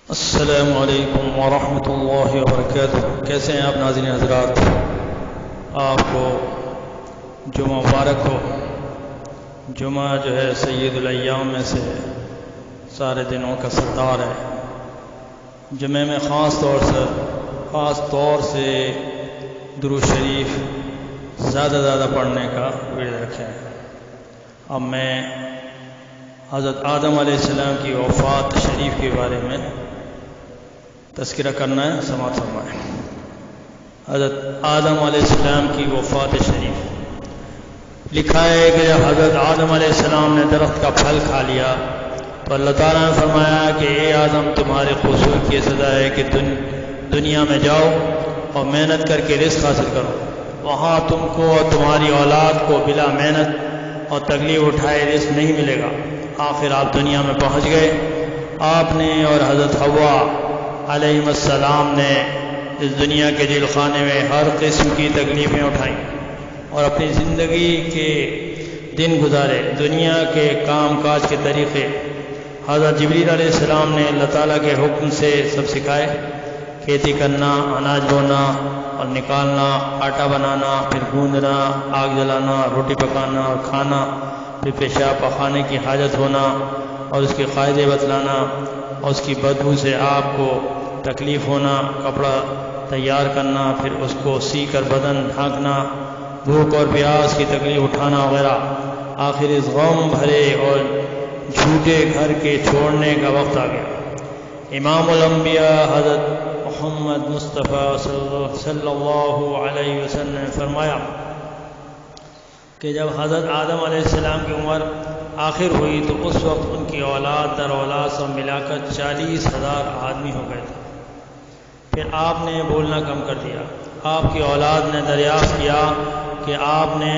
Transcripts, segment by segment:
السلام علیکم ورحمۃ اللہ وبرکاتہ۔ کیسے ہیں آپ ناظرین حضرات؟ آپ کو جمعہ مبارک ہو۔ جمعہ جو ہے سید الایام میں سے سارے دنوں کا سردار ہے۔ جمعہ میں خاص طور سے درود شریف زیادہ پڑھنے کا ورد رکھیں۔ اب میں حضرت آدم علیہ السلام کی وفات شریف کے بارے میں تذکرہ کرنا ہے، سماعت فرمائیں۔ حضرت آدم علیہ السلام کی وفات شریف لکھا ہے کہ جب حضرت آدم علیہ السلام نے درخت کا پھل کھا لیا تو اللہ تعالیٰ نے فرمایا کہ اے آدم، تمہارے قصور کی سزا ہے کہ دنیا میں جاؤ اور محنت کر کے رزق حاصل کرو، وہاں تم کو اور تمہاری اولاد کو بلا محنت اور تکلیف اٹھائے رزق نہیں ملے گا۔ آخر آپ دنیا میں پہنچ گئے۔ آپ نے اور حضرت حوا علیہ السلام نے اس دنیا کے جیل خانے میں ہر قسم کی تکلیفیں اٹھائیں اور اپنی زندگی کے دن گزارے۔ دنیا کے کام کاج کے طریقے حضرت جبریل علیہ السلام نے اللہ تعالیٰ کے حکم سے سب سکھائے۔ کھیتی کرنا، اناج بونا اور نکالنا، آٹا بنانا، پھر گوندنا، آگ جلانا، روٹی پکانا اور کھانا، پھر پیشاب پخانے کی حاجت ہونا اور اس کے قاعدے بتلانا اور اس کی بدبو سے آپ کو تکلیف ہونا، کپڑا تیار کرنا، پھر اس کو سی کر بدن ڈھانکنا، بھوک اور پیاس کی تکلیف اٹھانا وغیرہ۔ آخر اس غم بھرے اور جھوٹے گھر کے چھوڑنے کا وقت آ گیا۔ امام الانبیاء حضرت محمد مصطفیٰ صلی اللہ علیہ وسلم نے فرمایا کہ جب حضرت آدم علیہ السلام کی عمر آخر ہوئی تو اس وقت ان کی اولاد در اولاد سب ملا کر 40,000 آدمی ہو گئے تھے۔ پھر آپ نے بولنا کم کر دیا۔ آپ کی اولاد نے دریافت کیا کہ آپ نے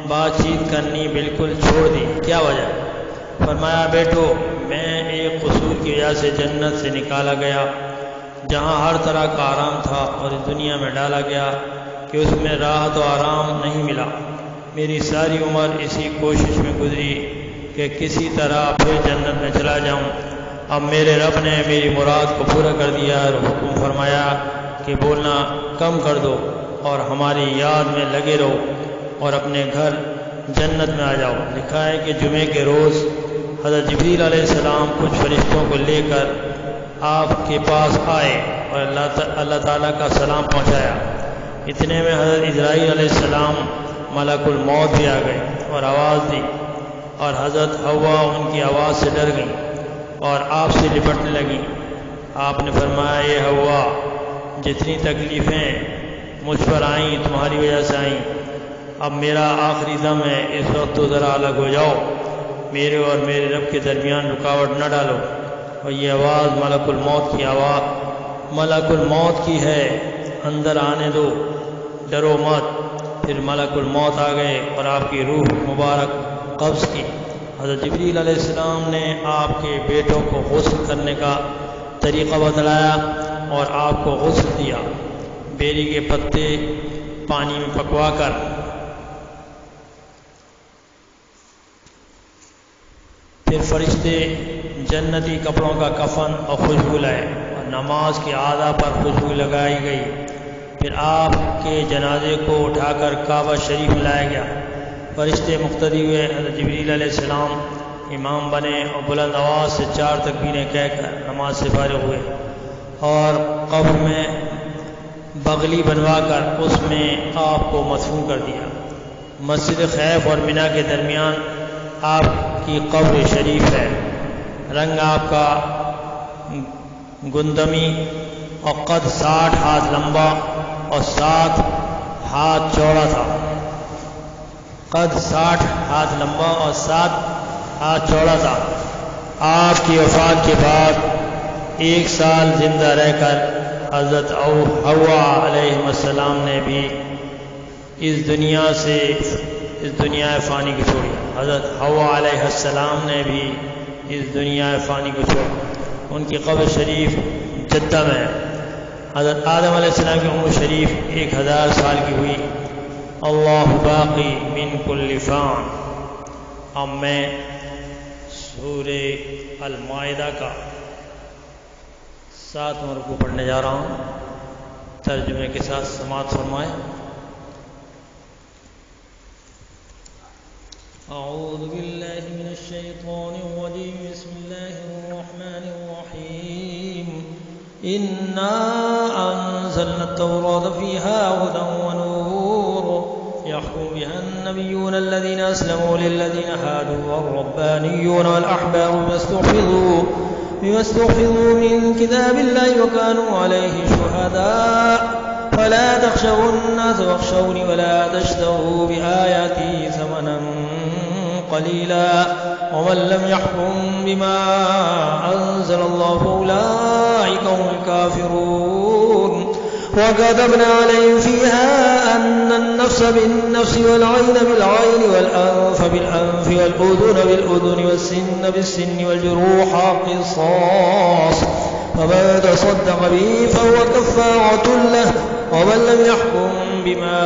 بات چیت کرنی بالکل چھوڑ دی، کیا وجہ؟ فرمایا، بیٹو، میں ایک قصور کی وجہ سے جنت سے نکالا گیا جہاں ہر طرح کا آرام تھا، اور اس دنیا میں ڈالا گیا کہ اس میں راحت و آرام نہیں ملا۔ میری ساری عمر اسی کوشش میں گزری کہ کسی طرح پھر جنت میں چلا جاؤں۔ اب میرے رب نے میری مراد کو پورا کر دیا اور حکم فرمایا کہ بولنا کم کر دو اور ہماری یاد میں لگے رہو اور اپنے گھر جنت میں آ جاؤ۔ لکھا ہے کہ جمعے کے روز حضرت جبریل علیہ السلام کچھ فرشتوں کو لے کر آپ کے پاس آئے اور اللہ تعالیٰ کا سلام پہنچایا۔ اتنے میں حضرت اسرائیل علیہ السلام ملک الموت بھی آ گئے اور آواز دی، اور حضرت حوا ان کی آواز سے ڈر گئی اور آپ سے لپٹنے لگی۔ آپ نے فرمایا، اے حوا، جتنی تکلیفیں مجھ پر آئیں تمہاری وجہ سے آئیں، اب میرا آخری دم ہے، اس وقت تو ذرا الگ ہو جاؤ، میرے اور میرے رب کے درمیان رکاوٹ نہ ڈالو۔ اور یہ آواز ملک الموت کی ہے، اندر آنے دو، ڈرو مت۔ پھر ملک الموت آ گئے اور آپ کی روح مبارک قبض کی۔ حضرت جبریل علیہ السلام نے آپ کے بیٹوں کو غسل کرنے کا طریقہ بتلایا اور آپ کو غسل دیا۔ بیری کے پتے پانی میں پکوا کر پھر فرشتے جنتی کپڑوں کا کفن اور خوشبو لائے اور نماز کے اعضاء پر خوشبو لگائی گئی۔ پھر آپ کے جنازے کو اٹھا کر کعبہ شریف لایا گیا۔ فرشتے مقتدی ہوئے، حضرت جبریل علیہ السلام امام بنے اور بلند آواز سے 4 تکبیریں کہہ کر نماز سے فارغ ہوئے، اور قبر میں بغلی بنوا کر اس میں آپ کو مدفون کر دیا۔ مسجد خیف اور منا کے درمیان آپ کی قبر شریف ہے۔ رنگ آپ کا گندمی اور قد 60 ہاتھ لمبا اور 7 ہاتھ چوڑا تھا۔ قد 60 ہاتھ لمبا اور 7 ہاتھ چوڑا تھا۔ آپ کی وفات کے بعد 1 سال زندہ رہ کر حضرت حوا علیہ السلام نے بھی اس دنیا فانی کو چھوڑی۔ حضرت حوا علیہ السلام نے بھی اس دنیا فانی کو چھوڑا۔ ان کی قبر شریف جدہ میں ہے۔ حضرت آدم علیہ السلام کی عمر شریف 1000 سال کی ہوئی۔ اللہ باقی من کل فان۔ اب میں سورہ المائدہ کا 7واں رکوع پڑھنے جا رہا ہوں، ترجمے کے ساتھ سماعت فرمائیں۔ اعوذ باللہ من الشیطان الرجیم، بسم اللہ الرحمن الرحیم۔ انا انزلنا التوراة فیہا ھدی ونور يحكم بها النبيون الذين أسلموا للذين هادوا والربانيون والأحبار بما استحفظوا من كتاب الله وكانوا عليه شهداء فلا تخشوا الناس واخشوني ولا تشتروا بآياتي ثمنا قليلا ومن لم يحكم بما أنزل الله فأولئك هم الكافرون وكتبنا عليهم فيها أن النفس بالنفس والعين بالعين والأنف بالأنف والأذن بالأذن والسن بالسن والجروح قصاص فمن تصدق به فهو كفارة له ومن لم يحكم بما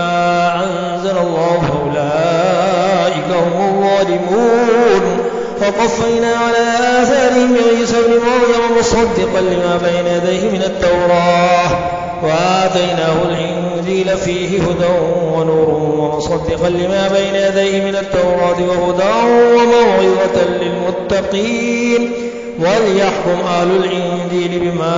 أنزل الله فأولئك هم الظالمون فقفينا على آثارهم بعيسى ابن مريم مصدقا لما بين يديه من التوراة وآتيناه الإنجيل فيه هدى ونور ومصدقا لما بين يديه من التوراة وهدى وموعظة للمتقين وليحكم أهل الإنجيل بما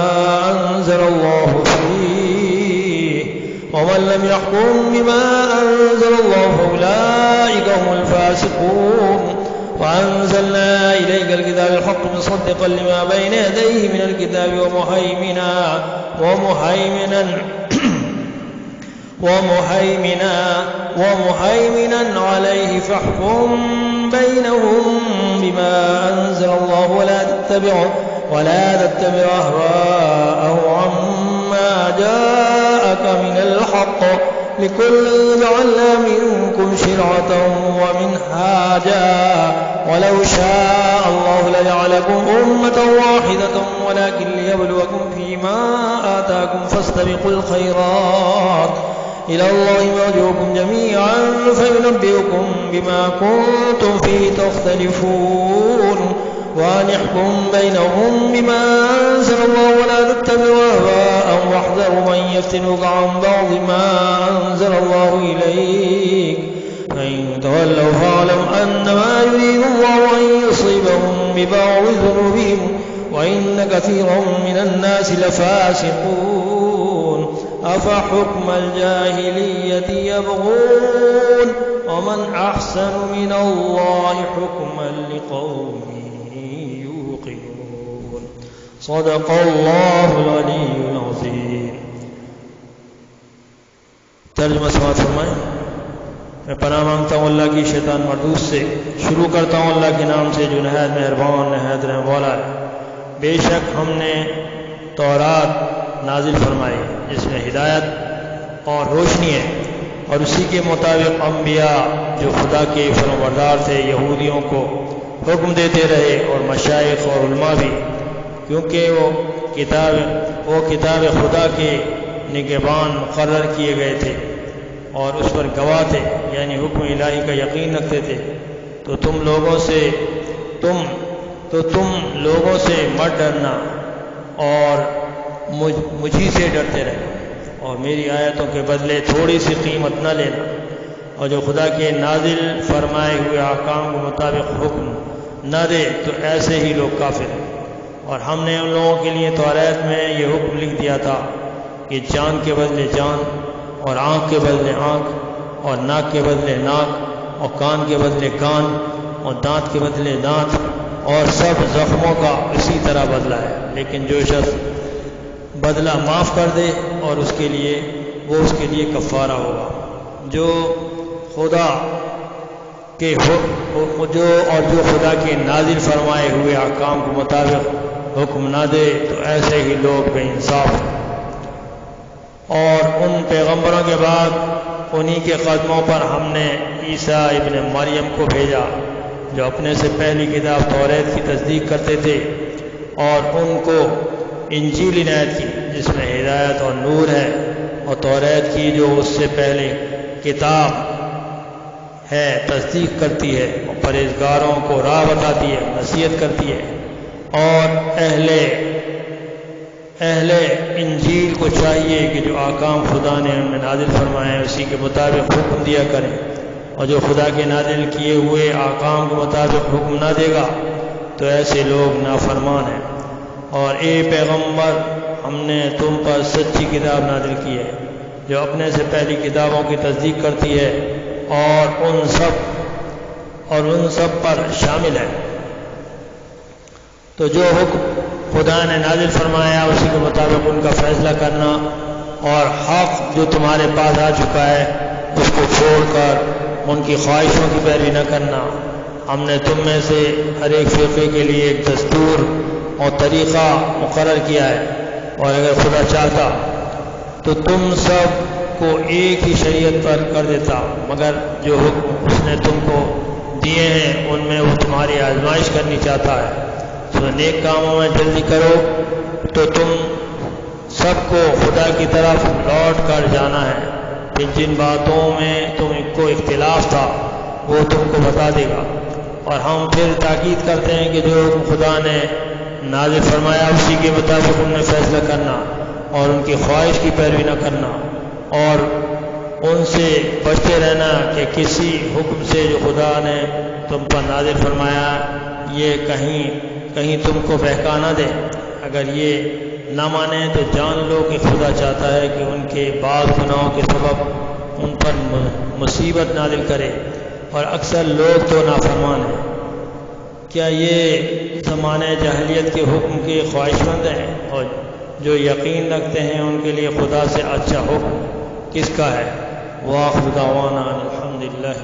أنزل الله فيه ومن لم يحكم بما أنزل الله فأولئك هم الفاسقون وأنزلنا إليك الكتاب الحق مصدقا لما بين يديه من الكتاب ومهيمنا عليه فاحكم بينهم بما أنزل الله ولا تتبع أهواءهم عما جاءك من الحق لكل جعلنا منكم شرعة ومنهاجا ولو شاء الله لجعلكم أمة واحدة ولكن ليبلوكم فيما آتاكم فاستبقوا الخيرات إلى الله مرجعكم جميعا فينبئكم بما كنتم فيه تختلفون وأن يحكم بينهم بما أنزل الله ولا تتبعوا أهواءهم واحذروا من يفتنوك عن بعض ما أنزل الله إليك فإن تولوا فاعلم أنما يريد الله أن يصيبهم ببعض ذنوبهم وإن كثيرا من الناس لفاسقون أفحكم الجاهلية يبغون ومن أحسن من الله حكما لقوم يوقنون صدق الله العلي العظيم۔ ترجمہ سماعت فرمائیں۔ میں پناہ مانگتا ہوں اللہ کی شیطان مردود سے۔ شروع کرتا ہوں اللہ کے نام سے جو نہایت مہربان نہایت رحم والا ہے۔ بے شک ہم نے تورات نازل فرمائی جس میں ہدایت اور روشنی ہے، اور اسی کے مطابق انبیاء جو خدا کے فرمانبردار تھے یہودیوں کو حکم دیتے رہے، اور مشائخ اور علماء بھی، کیونکہ وہ کتاب خدا کے نگہبان مقرر کیے گئے تھے اور اس پر گواہ تھے، یعنی حکم الہی کا یقین رکھتے تھے۔ تو تم لوگوں سے مت ڈرنا اور مجھی سے ڈرتے رہنا، اور میری آیتوں کے بدلے تھوڑی سی قیمت نہ لینا، اور جو خدا کے نازل فرمائے ہوئے احکام کے مطابق حکم نہ دے تو ایسے ہی لوگ کافر ہیں۔ اور ہم نے ان لوگوں کے لیے توریت میں یہ حکم لکھ دیا تھا کہ جان کے بدلے جان، اور آنکھ کے بدلے آنکھ، اور ناک کے بدلے ناک، اور کان کے بدلے کان، اور دانت کے بدلے دانت، اور سب زخموں کا اسی طرح بدلہ ہے۔ لیکن جو شخص بدلہ معاف کر دے اور اس کے لیے کفارہ ہوگا۔ جو خدا کے نازل فرمائے ہوئے احکام کے مطابق حکم نہ دے تو ایسے ہی لوگ بے انصاف ہیں۔ اور ان پیغمبروں کے بعد انہی کے قدموں پر ہم نے عیسیٰ ابن مریم کو بھیجا، جو اپنے سے پہلی کتاب توریت کی تصدیق کرتے تھے، اور ان کو انجیل عنایت کی جس میں ہدایت اور نور ہے، اور توریت کی جو اس سے پہلے کتاب ہے تصدیق کرتی ہے، اور پرہیزگاروں کو راہ بتاتی ہے، نصیحت کرتی ہے، اور اہل اہل انجیل کو چاہیے کہ جو احکام خدا نے ان میں نازل فرمائے ہیں اسی کے مطابق حکم دیا کریں، اور جو خدا کے نازل کیے ہوئے احکام کے مطابق حکم نہ دے گا تو ایسے لوگ نافرمان ہیں۔ اور اے پیغمبر، ہم نے تم پر سچی کتاب نازل کی ہے جو اپنے سے پہلی کتابوں کی تصدیق کرتی ہے اور ان سب پر شامل ہے۔ تو جو حکم خدا نے نازل فرمایا اسی کے مطابق ان کا فیصلہ کرنا، اور حق جو تمہارے پاس آ چکا ہے اس کو چھوڑ کر ان کی خواہشوں کی پیروی نہ کرنا۔ ہم نے تم میں سے ہر ایک فرقے کے لیے ایک دستور اور طریقہ مقرر کیا ہے، اور اگر خدا چاہتا تو تم سب کو ایک ہی شریعت پر کر دیتا، مگر جو حکم اس نے تم کو دیے ہیں ان میں وہ تمہاری آزمائش کرنی چاہتا ہے۔ تو نیک کاموں میں جلدی کرو، تو تم سب کو خدا کی طرف لوٹ کر جانا ہے، پھر جن باتوں میں تم کو اختلاف تھا وہ تم کو بتا دے گا۔ اور ہم پھر تاکید کرتے ہیں کہ جو خدا نے نازل فرمایا اسی کے مطابق ان نے فیصلہ کرنا اور ان کی خواہش کی پیروی نہ کرنا، اور ان سے بچتے رہنا کہ کسی حکم سے جو خدا نے تم پر نازل فرمایا یہ کہیں تم کو بہکا نہ دے۔ اگر یہ نہ مانیں تو جان لو کہ خدا چاہتا ہے کہ ان کے بعض گناہوں کے سبب ان پر مصیبت نازل کرے، اور اکثر لوگ تو نافرمان ہیں۔ کیا یہ زمانے جاہلیت کے حکم کے خواہشمند ہیں، اور جو یقین رکھتے ہیں ان کے لیے خدا سے اچھا حکم کس کا ہے؟ وآخر دعوانا الحمدللہ۔